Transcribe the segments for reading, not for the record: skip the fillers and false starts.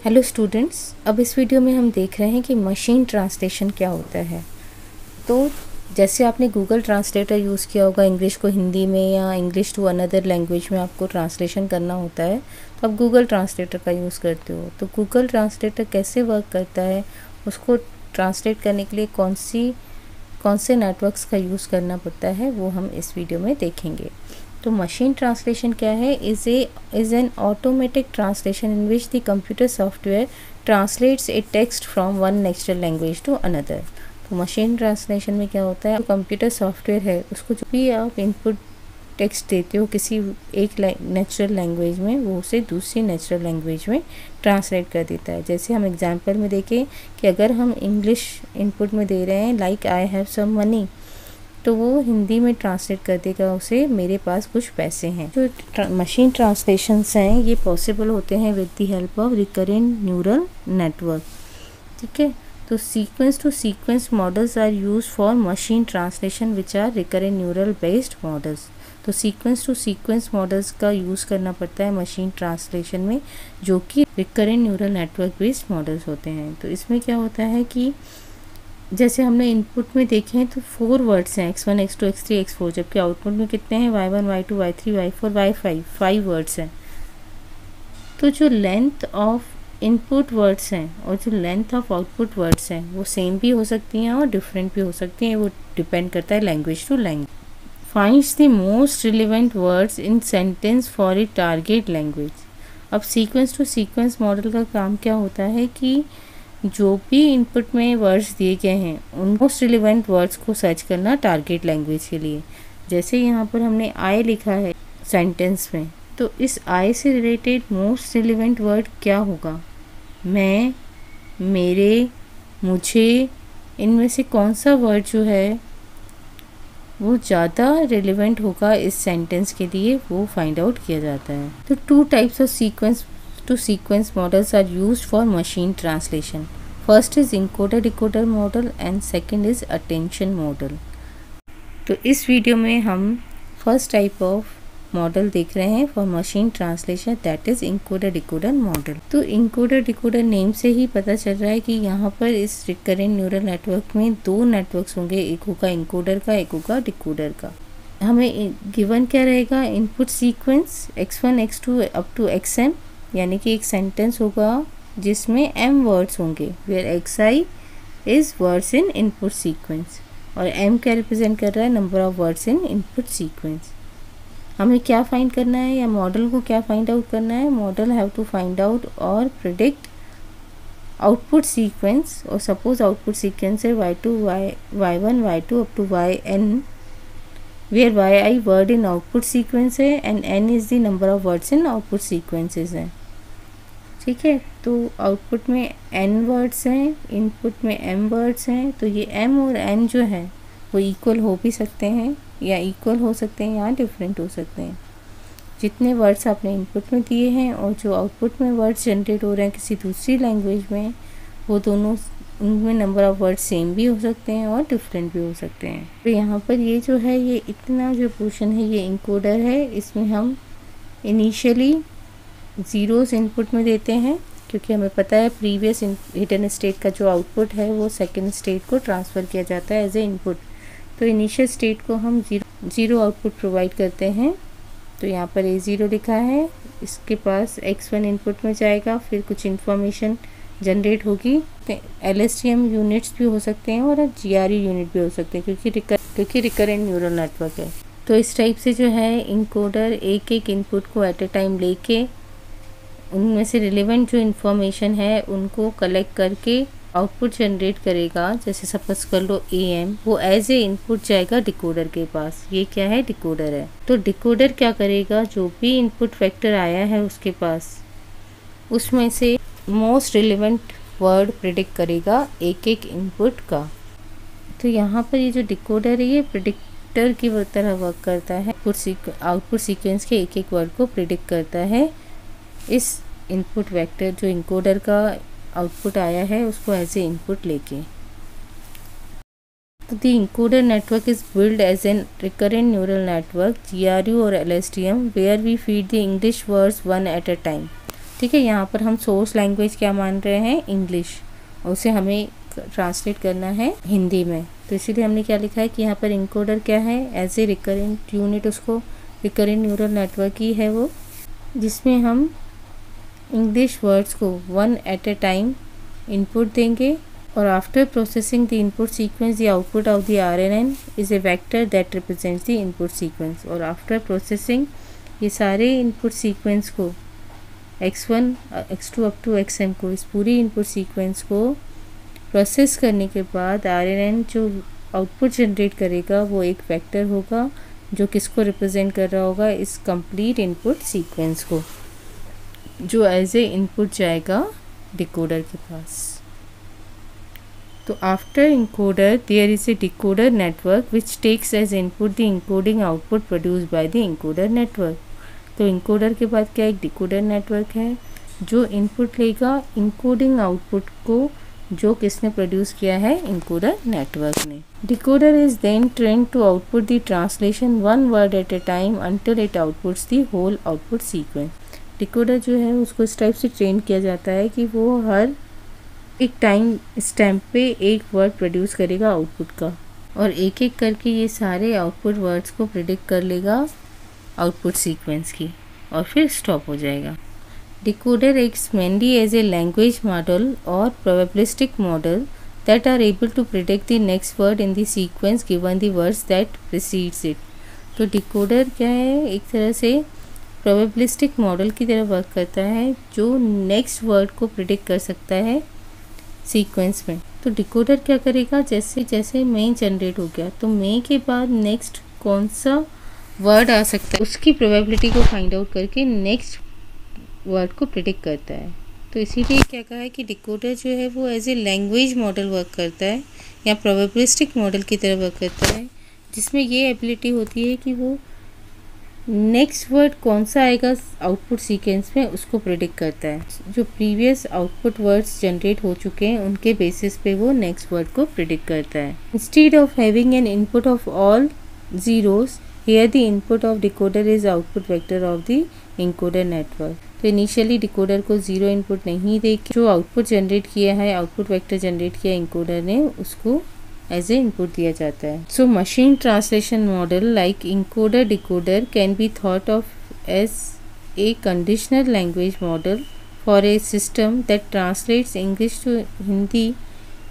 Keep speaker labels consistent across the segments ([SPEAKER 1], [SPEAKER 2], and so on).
[SPEAKER 1] Hello students, अब इस video में हम देख रहे हैं कि मशीन ट्रांसलेशन क्या होता है। तो जैसे आपने गूगल ट्रांसलेटर यूज़ किया होगा, इंग्लिश को हिंदी में या इंग्लिश टू अनदर लैंग्वेज में आपको ट्रांसलेशन करना होता है, तो आप गूगल ट्रांसलेटर का यूज़ करते हो। तो गूगल ट्रांसलेटर कैसे वर्क करता है, उसको ट्रांसलेट करने के लिए कौन से नेटवर्क्स का यूज़ करना पड़ता है, वो हम इस वीडियो में देखेंगे। तो मशीन ट्रांसलेशन क्या है? Is an automatic translation in which the computer software translates a text from one natural language to another. तो मशीन ट्रांसलेशन में क्या होता है, जो कंप्यूटर सॉफ्टवेयर है उसको जो भी आप इनपुट टेक्स्ट देते हो किसी एक नेचुरल लैंग्वेज में, वो उसे दूसरी नेचुरल लैंग्वेज में ट्रांसलेट कर देता है। जैसे हम एग्जांपल में देखें कि अगर हम इंग्लिश इनपुट में दे रहे हैं like I have some money, तो वो हिंदी में ट्रांसलेट कर देगा उसे मेरे पास कुछ पैसे हैं। जो मशीन ट्रांसलेशंस हैं ये पॉसिबल होते हैं with the help of recurrent neural network. ठीक है, तो sequence to sequence models are use for machine translation which are recurrent neural based models. तो सीक्वेंस टू सीक्वेंस मॉडल्स का यूज़ करना पड़ता है मशीन ट्रांसलेशन में, जो कि recurrent neural network based models होते हैं। तो इसमें क्या होता है कि जैसे हमने इनपुट में देखे हैं तो 4 वर्ड्स हैं, x1 x2 x3 x4, जबकि आउटपुट में कितने हैं, y1 y2 y3 y4 y5, 5 words हैं। तो जो लेंथ ऑफ इनपुट वर्ड्स हैं और जो लेंथ ऑफ आउटपुट वर्ड्स हैं वो सेम भी हो सकती हैं और डिफरेंट भी हो सकती हैं, वो डिपेंड करता है language to language. Finds the most relevant words in sentence for a target language. अब सीक्वेंस टू सीक्वेंस मॉडल का काम क्या होता है कि जो भी इनपुट में वर्ड्स दिए गए हैं उन मोस्ट रिलेवेंट वर्ड्स को सर्च करना टारगेट लैंग्वेज के लिए। जैसे यहाँ पर हमने आई लिखा है सेंटेंस में, तो इस आई से रिलेटेड मोस्ट रिलेवेंट वर्ड क्या होगा? मैं, मेरे, मुझे, इनमें से कौन सा वर्ड जो है वो ज़्यादा रिलेवेंट होगा इस सेंटेंस के लिए, वो फाइंड आउट किया जाता है। तो 2 types of sequence to sequence models are used for machine translation. First is encoder decoder model and second is attention model. तो इस वीडियो में हम फर्स्ट टाइप ऑफ मॉडल देख रहे हैं for machine translation, that is encoder decoder model. तो encoder decoder name से ही पता चल रहा है कि यहाँ पर इस रिकरेंट न्यूरल नेटवर्क में 2 नेटवर्क्स होंगे, एक होगा इंकोडर का, एक होगा डिकोडर का। हमें गिवन क्या रहेगा, input sequence x1 x2 up to xm, यानी कि एक सेंटेंस होगा जिसमें m वर्ड्स होंगे, where xi is words in input sequence और m क्या रिप्रेजेंट कर रहा है, number of words in input sequence. हमें क्या फाइंड करना है या मॉडल को क्या फाइंड आउट करना है? Model have to find out और प्रिडिक्ट आउटपुट सीक्वेंस, और सपोज आउटपुट सीक्वेंस है y2 y1 y2 अप टू yn, where yi word in output sequence है and n is the number of words in output sequences हैं। ठीक है, तो आउटपुट में n वर्ड्स हैं, इनपुट में m वर्ड्स हैं, तो ये m और n जो है वो इक्वल हो भी सकते हैं या इक्वल हो सकते हैं या डिफरेंट हो सकते हैं। जितने वर्ड्स आपने इनपुट में दिए हैं और जो आउटपुट में वर्ड्स जनरेट हो रहे हैं किसी दूसरी लैंग्वेज में, वो दोनों, उनमें नंबर ऑफ वर्ड्स सेम भी हो सकते हैं और डिफरेंट भी हो सकते हैं। तो यहाँ पर ये जो है, ये इतना जो पोर्शन है ये इंकोडर है, इसमें हम इनिशियली ज़ीरोस इनपुट में देते हैं क्योंकि हमें पता है प्रीवियस हिडन स्टेट का जो आउटपुट है वो सेकंड स्टेट को ट्रांसफ़र किया जाता है एज ए इनपुट। तो इनिशियल स्टेट को हम ज़ीरो आउटपुट प्रोवाइड करते हैं। तो यहाँ पर A0 लिखा है, इसके पास x1 इनपुट में जाएगा, फिर कुछ इन्फॉर्मेशन जनरेट होगी। LSTM यूनिट्स भी हो सकते हैं और GRE यूनिट भी हो सकते हैं क्योंकि रिकरेंट न्यूरल नेटवर्क है। तो इस टाइप से जो है इंकोडर एक एक इनपुट को एट ए टाइम लेके उनमें से रिलेवेंट जो इन्फॉर्मेशन है उनको कलेक्ट करके आउटपुट जनरेट करेगा। जैसे सपोज कर लो AM, वो एज ए इनपुट जाएगा डिकोडर के पास। ये क्या है, डिकोडर है। तो डिकोडर क्या करेगा, जो भी इनपुट वेक्टर आया है उसके पास, उसमें से मोस्ट रिलेवेंट वर्ड प्रिडिक्ट करेगा एक एक इनपुट का। तो यहाँ पर ये जो डिकोडर है ये प्रिडिक्टर की तरह वर्क करता है, आउटपुट सीक्वेंस के एक एक वर्ड को प्रिडिक्ट करता है इस इनपुट वेक्टर जो इंकोडर का आउटपुट आया है उसको एज ए इनपुट लेके। तो the encoder network is build as an recurrent neural network GRU और LSTM where we feed the English words one at a time. ठीक है। यहाँ पर हम सोर्स लैंग्वेज क्या मान रहे हैं, इंग्लिश, और उसे हमें ट्रांसलेट करना है हिंदी में। तो इसीलिए हमने क्या लिखा है कि यहाँ पर इनकोडर क्या है, एज ए रिकरेंट यूनिट, उसको रिकरेंट न्यूरल नेटवर्क ही है वो, जिसमें हम इंग्लिश वर्ड्स को one at a time input देंगे, और after processing the input sequence the output of the RNN is a vector that represents the input sequence. और आफ्टर प्रोसेसिंग ये सारे इनपुट सीक्वेंस को x1 x2 up to xm को, इस पूरी input sequence को प्रोसेस करने के बाद RNN जो आउटपुट जनरेट करेगा वो एक वेक्टर होगा जो किसको रिप्रेजेंट कर रहा होगा, इस कंप्लीट इनपुट सीक्वेंस को, जो एज ए इनपुट जाएगा डिकोडर के पास। तो after encoder there is a decoder network which takes as input the encoding output produce by the encoder network. तो इनकोडर के बाद क्या एक डिकोडर नेटवर्क है जो इनपुट लेगा इनकोडिंग आउटपुट को, जो किसने प्रोड्यूस किया है, इनकोडर नेटवर्क ने। Decoder is then trained to output the translation one word at a time until it outputs the whole output sequence. Decoder जो है उसको इस टाइप से ट्रेन किया जाता है कि वो हर एक टाइम स्टैम्प पे एक वर्ड प्रोड्यूस करेगा आउटपुट का, और एक एक करके ये सारे आउटपुट वर्ड्स को प्रिडिक्ट कर लेगा आउटपुट सीक्वेंस की, और फिर स्टॉप हो जाएगा। Decoder acts mainly as a language model or probabilistic model that are able to predict the next word in the sequence given the words that precedes it। तो decoder क्या है, एक तरह से प्रोबेबिलिस्टिक मॉडल की तरह वर्क करता है जो नेक्स्ट वर्ड को प्रिडिक्ट कर सकता है सीक्वेंस में। तो डिकोडर क्या करेगा, जैसे जैसे मे जनरेट हो गया तो मे के बाद नेक्स्ट कौन सा वर्ड आ सकता है उसकी प्रोबेबिलिटी को फाइंड आउट करके नेक्स्ट वर्ड को प्रिडिक्ट करता है। तो इसीलिए क्या कहा है कि डिकोडर जो है वो as a language model work करता है या प्रोबेबिलिस्टिक मॉडल की तरह वर्क करता है, जिसमें ये एबिलिटी होती है कि वो नेक्स्ट वर्ड कौन सा आएगा आउटपुट सीक्वेंस में उसको प्रिडिक्ट करता है। जो प्रीवियस आउटपुट वर्ड्स जनरेट हो चुके हैं उनके बेसिस पे वो नेक्स्ट वर्ड को प्रिडिक्ट करता है। Instead of having an input of all zeros, here the input of decoder is output vector of the encoder network. तो इनिशियली डिकोडर को जीरो इनपुट नहीं देके जो आउटपुट जनरेट किया है, आउटपुट वेक्टर जनरेट किया इनकोडर ने, उसको एज ए इनपुट दिया जाता है। So machine translation model like encoder decoder can be thought of as a conditional language model for a system that translates English to Hindi.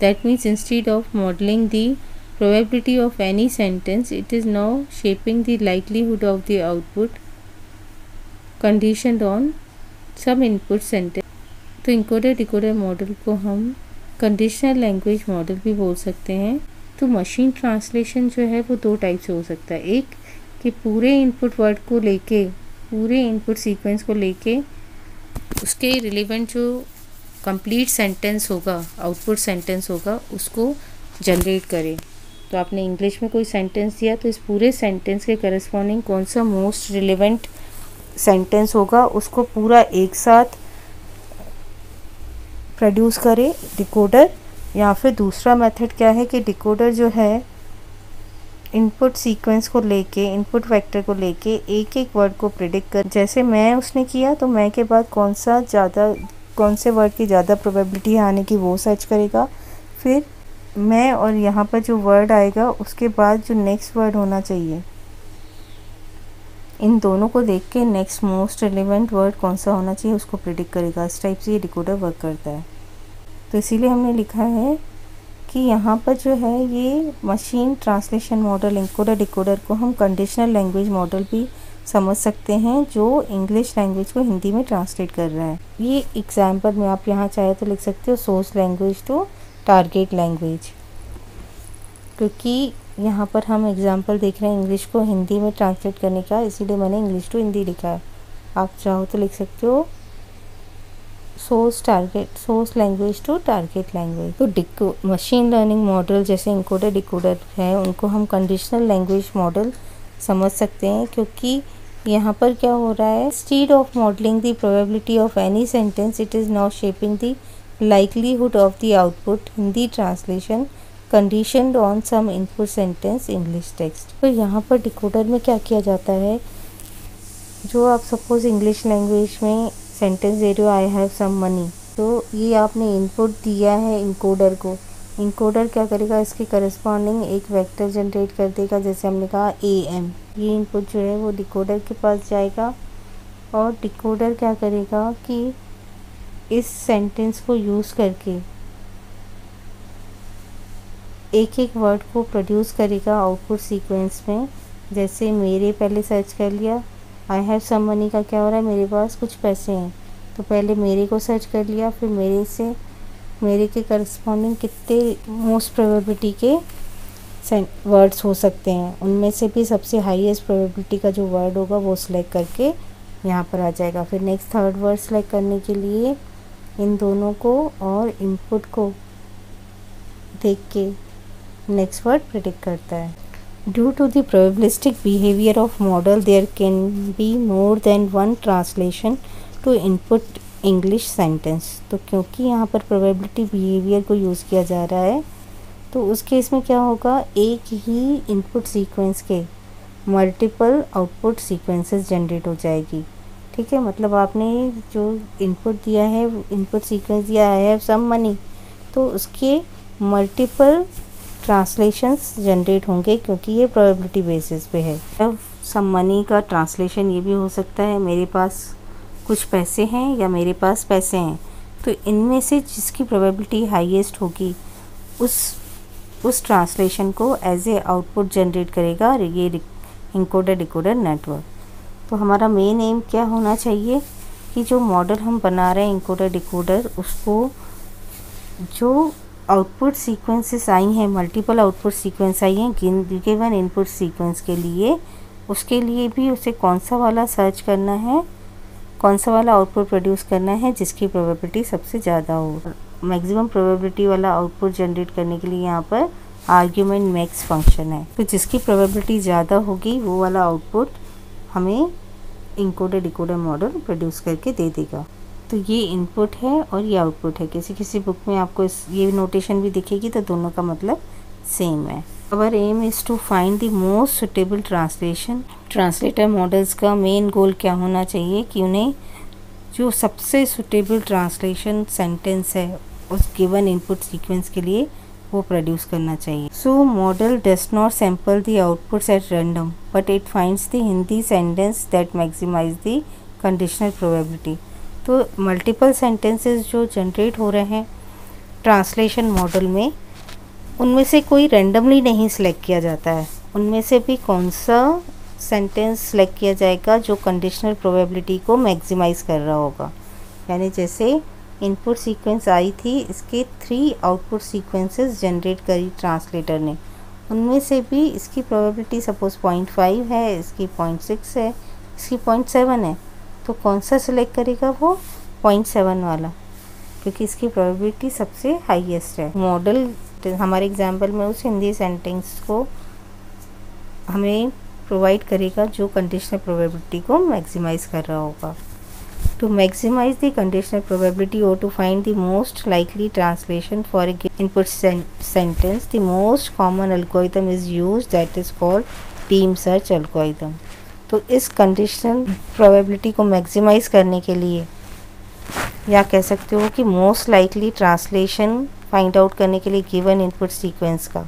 [SPEAKER 1] That means instead of modelling the probability of any sentence, it is now shaping the likelihood of the output conditioned on some input sentence। तो encoder decoder model को हम conditional language model भी बोल सकते हैं। तो machine translation जो है वो दो टाइप से हो सकता है, एक कि पूरे इनपुट वर्ड को लेके, पूरे इनपुट सीक्वेंस को लेके उसके रिलेवेंट जो कंप्लीट सेंटेंस होगा, आउटपुट सेंटेंस होगा, उसको जनरेट करे। तो आपने इंग्लिश में कोई सेंटेंस दिया तो इस पूरे सेंटेंस के करस्पॉन्डिंग कौन सा मोस्ट रिलेवेंट सेंटेंस होगा उसको पूरा एक साथ प्रोड्यूस करे डिकोडर। या फिर दूसरा मेथड क्या है कि डिकोडर जो है इनपुट सीक्वेंस को लेके, इनपुट वेक्टर को लेके एक एक वर्ड को प्रिडिक्ट कर, जैसे मैं उसने किया तो मैं के बाद कौन से वर्ड की ज़्यादा प्रोबेबिलिटी आने की वो सर्च करेगा, फिर मैं और यहाँ पर जो वर्ड आएगा उसके बाद जो नेक्स्ट वर्ड होना चाहिए, इन दोनों को देख के नेक्स्ट मोस्ट रिलेवेंट वर्ड कौन सा होना चाहिए उसको प्रिडिक्ट करेगा। इस टाइप से ये डिकोडर वर्क करता है। तो इसीलिए हमने लिखा है कि यहाँ पर जो है ये machine translation model encoder decoder को हम कंडीशनल लैंग्वेज मॉडल भी समझ सकते हैं जो इंग्लिश लैंग्वेज को हिंदी में ट्रांसलेट कर रहा है। ये एग्जाम्पल में आप यहाँ चाहे तो लिख सकते हो source language to target language, क्योंकि यहाँ पर हम एग्जांपल देख रहे हैं इंग्लिश को हिंदी में ट्रांसलेट करने का, इसीलिए मैंने इंग्लिश टू हिंदी लिखा है। आप चाहो तो लिख सकते हो source language to target language. तो मशीन लर्निंग मॉडल जैसे इनकोडर डिकोडर है उनको हम कंडीशनल लैंग्वेज मॉडल समझ सकते हैं, क्योंकि यहाँ पर क्या हो रहा है, instead of modelling the probability of any sentence it is now shaping the likelihood of the output Hindi translation conditioned on some input sentence English text। तो यहाँ पर डिकोडर में क्या किया जाता है, जो आप सपोज इंग्लिश लैंग्वेज में सेंटेंस दे रही हो आई हैव सम मनी, तो ये आपने इनपुट दिया है इनकोडर को। इनकोडर क्या करेगा, इसके करस्पॉन्डिंग एक वेक्टर जनरेट कर देगा, जैसे हमने कहा AM। ये इनपुट जो है वो डिकोडर के पास जाएगा और डिकोडर क्या करेगा कि इस सेंटेंस को यूज़ करके एक एक वर्ड को प्रोड्यूस करेगा आउटपुट सीक्वेंस में। जैसे मेरे पहले सर्च कर लिया, आई हैव सम मनी का क्या हो रहा है, मेरे पास कुछ पैसे हैं, तो पहले मेरे को सर्च कर लिया, फिर मेरे के करस्पॉन्डिंग कितने मोस्ट प्रोबेबिलिटी के वर्ड्स हो सकते हैं, उनमें से भी सबसे हाईएस्ट प्रोबेबिलिटी का जो वर्ड होगा वो सिलेक्ट करके यहाँ पर आ जाएगा। फिर नेक्स्ट थर्ड वर्ड सेलेक्ट करने के लिए इन दोनों को और इनपुट को देख के नेक्स्ट वर्ड प्रिडिक्ट करता है। Due to the probabilistic behaviour of model there can be more than one translation to input English sentence. तो क्योंकि यहाँ पर प्रोबेबिलिटी बिहेवियर को यूज़ किया जा रहा है, तो उस केस में क्या होगा, एक ही इनपुट सीक्वेंस के मल्टीपल आउटपुट सीक्वेंसेस जनरेट हो जाएगी। ठीक है, मतलब आपने जो इनपुट दिया है, इनपुट सीक्वेंस दिया आई हैव सम मनी, तो उसके मल्टीपल ट्रांसलेशंस जनरेट होंगे क्योंकि ये प्रोबेबिलिटी बेसिस पे है। अब सम मनी का ट्रांसलेशन ये भी हो सकता है मेरे पास कुछ पैसे हैं या मेरे पास पैसे हैं। तो इनमें से जिसकी प्रोबेबिलिटी हाईएस्ट होगी उस ट्रांसलेशन को एज ए आउटपुट जनरेट करेगा ये इनकोडर डिकोडर नेटवर्क। तो हमारा मेन एम क्या होना चाहिए कि जो मॉडल हम बना रहे हैं इनकोडर डिकोडर, उसको जो आउटपुट सीक्वेंसेस आई हैं, मल्टीपल आउटपुट सीक्वेंस आई हैं गिवन इनपुट सीक्वेंस के लिए, उसके लिए भी उसे कौन सा वाला सर्च करना है, कौन सा वाला आउटपुट प्रोड्यूस करना है जिसकी प्रोबेबिलिटी सबसे ज़्यादा हो। मैक्सिमम प्रोबेबिलिटी वाला आउटपुट जनरेट करने के लिए यहाँ पर आर्ग्यूमेंट मैक्स फंक्शन है। तो जिसकी प्रोबेबिलिटी ज़्यादा होगी वो वाला आउटपुट हमें इनकोडर डिकोडर मॉडल प्रोड्यूस करके दे देगा। तो ये इनपुट है और ये आउटपुट है। किसी बुक में आपको ये नोटेशन भी दिखेगी, तो दोनों का मतलब सेम है। Our aim is to find the most suitable translation. Translator models का मेन गोल क्या होना चाहिए कि उन्हें जो सबसे सुटेबल ट्रांसलेशन सेंटेंस है उस गिवन इनपुट सीक्वेंस के लिए वो प्रोड्यूस करना चाहिए। So model does not sample the outputs at random but it finds the Hindi sentence that maximize the conditional probability. तो मल्टीपल सेंटेंसेस जो जनरेट हो रहे हैं ट्रांसलेशन मॉडल में, उनमें से कोई रैंडमली नहीं सिलेक्ट किया जाता है, उनमें से भी कौन सा सेंटेंस सेलेक्ट किया जाएगा जो कंडीशनल प्रोबेबिलिटी को मैक्सिमाइज कर रहा होगा। यानी जैसे इनपुट सीक्वेंस आई थी, इसके 3 आउटपुट सीक्वेंसेस जनरेट करी ट्रांसलेटर ने, उनमें से भी इसकी प्रोबेबिलिटी सपोज 0.5 है, इसकी 0.6 है, इसकी 0.7 है, तो कौन सा सिलेक्ट करेगा वो 0.7 वाला, क्योंकि इसकी प्रोबेबिलिटी सबसे हाईएस्ट है। मॉडल हमारे एग्जाम्पल में उस हिंदी सेंटेंस को हमें प्रोवाइड करेगा जो कंडीशनल प्रोबेबिलिटी को मैक्सिमाइज कर रहा होगा। To maximize the conditional probability और to find the most likely translation for a input sentence, the most common algorithm is used that is called beam search algorithm. तो इस conditional probability को maximise करने के लिए, या कह सकते हो कि most likely translation find out करने के लिए गिवन इनपुट सीक्वेंस का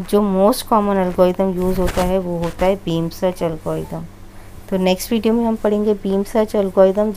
[SPEAKER 1] जो मोस्ट कॉमन एल्गोरिथम यूज़ होता है वो होता है बीम सर्च एल्गोरिथम। तो नेक्स्ट वीडियो में हम पढ़ेंगे बीम सर्च एल्गोरिथम।